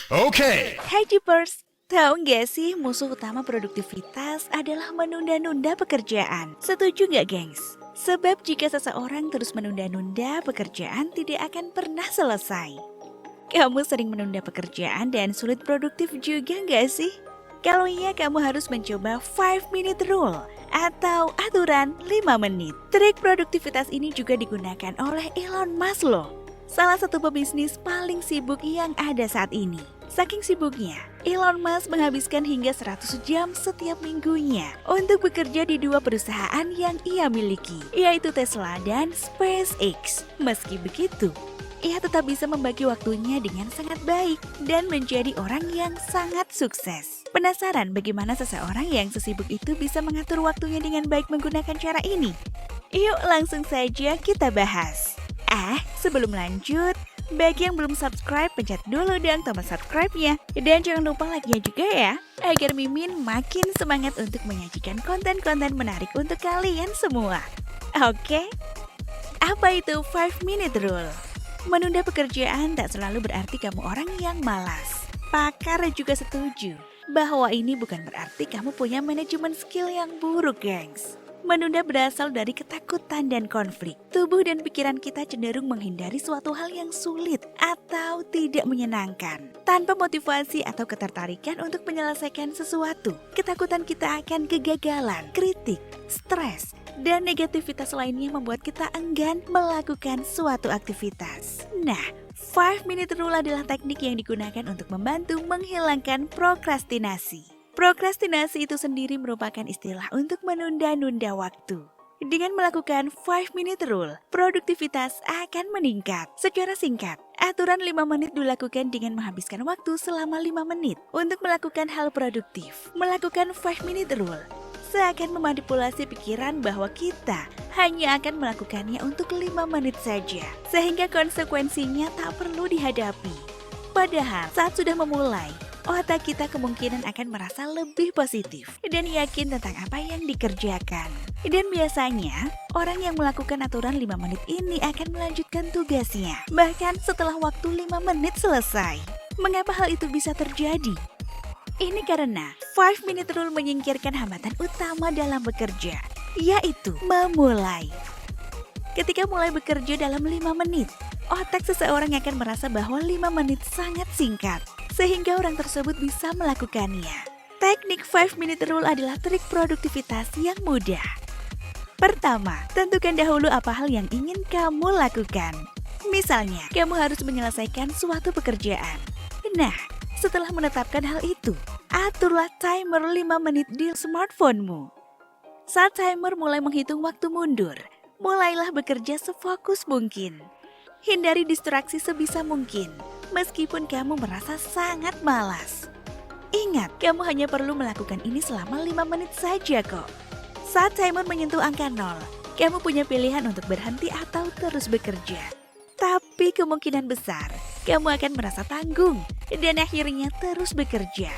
Okay. Hai Jeepers, tahu nggak sih musuh utama produktivitas adalah menunda-nunda pekerjaan? Setuju nggak gengs? Sebab jika seseorang terus menunda-nunda pekerjaan tidak akan pernah selesai. Kamu sering menunda pekerjaan dan sulit produktif juga nggak sih? Kalau iya, kamu harus mencoba 5-minute rule atau aturan 5 menit. Trik produktivitas ini juga digunakan oleh Elon Musk loh. Salah satu pebisnis paling sibuk yang ada saat ini. Saking sibuknya, Elon Musk menghabiskan hingga 100 jam setiap minggunya untuk bekerja di dua perusahaan yang ia miliki, yaitu Tesla dan SpaceX. Meski begitu, ia tetap bisa membagi waktunya dengan sangat baik dan menjadi orang yang sangat sukses. Penasaran bagaimana seseorang yang sesibuk itu bisa mengatur waktunya dengan baik menggunakan cara ini? Yuk langsung saja kita bahas. Sebelum lanjut, bagi yang belum subscribe, pencet dulu dong tombol subscribe-nya. Dan jangan lupa like-nya juga ya, agar Mimin makin semangat untuk menyajikan konten-konten menarik untuk kalian semua. Oke? Apa itu 5-minute rule? Menunda pekerjaan tak selalu berarti kamu orang yang malas. Pakar juga setuju bahwa ini bukan berarti kamu punya manajemen skill yang buruk, gengs. Menunda berasal dari ketakutan dan konflik. Tubuh dan pikiran kita cenderung menghindari suatu hal yang sulit atau tidak menyenangkan. Tanpa motivasi atau ketertarikan untuk menyelesaikan sesuatu, ketakutan kita akan kegagalan, kritik, stres, dan negativitas lainnya membuat kita enggan melakukan suatu aktivitas. Nah, 5-minute rule adalah teknik yang digunakan untuk membantu menghilangkan prokrastinasi. Prokrastinasi itu sendiri merupakan istilah untuk menunda-nunda waktu. Dengan melakukan 5-minute rule, produktivitas akan meningkat. Secara singkat, aturan 5 menit dilakukan dengan menghabiskan waktu selama 5 menit untuk melakukan hal produktif. Melakukan 5-minute rule seakan memanipulasi pikiran bahwa kita hanya akan melakukannya untuk 5 menit saja, sehingga konsekuensinya tak perlu dihadapi. Padahal saat sudah memulai, otak kita kemungkinan akan merasa lebih positif dan yakin tentang apa yang dikerjakan. Dan biasanya, orang yang melakukan aturan 5 menit ini akan melanjutkan tugasnya, bahkan setelah waktu 5 menit selesai. Mengapa hal itu bisa terjadi? Ini karena 5-minute rule menyingkirkan hambatan utama dalam bekerja, yaitu memulai. Ketika mulai bekerja dalam 5 menit, otak seseorang akan merasa bahwa 5 menit sangat singkat, sehingga orang tersebut bisa melakukannya. Teknik 5-minute rule adalah trik produktivitas yang mudah. Pertama, tentukan dahulu apa hal yang ingin kamu lakukan. Misalnya, kamu harus menyelesaikan suatu pekerjaan. Nah, setelah menetapkan hal itu, aturlah timer 5 menit di smartphone-mu. Saat timer mulai menghitung waktu mundur, mulailah bekerja sefokus mungkin. Hindari distraksi sebisa mungkin, meskipun kamu merasa sangat malas. Ingat, kamu hanya perlu melakukan ini selama 5 menit saja kok. Saat timer menyentuh angka 0, kamu punya pilihan untuk berhenti atau terus bekerja. Tapi kemungkinan besar, kamu akan merasa tanggung dan akhirnya terus bekerja.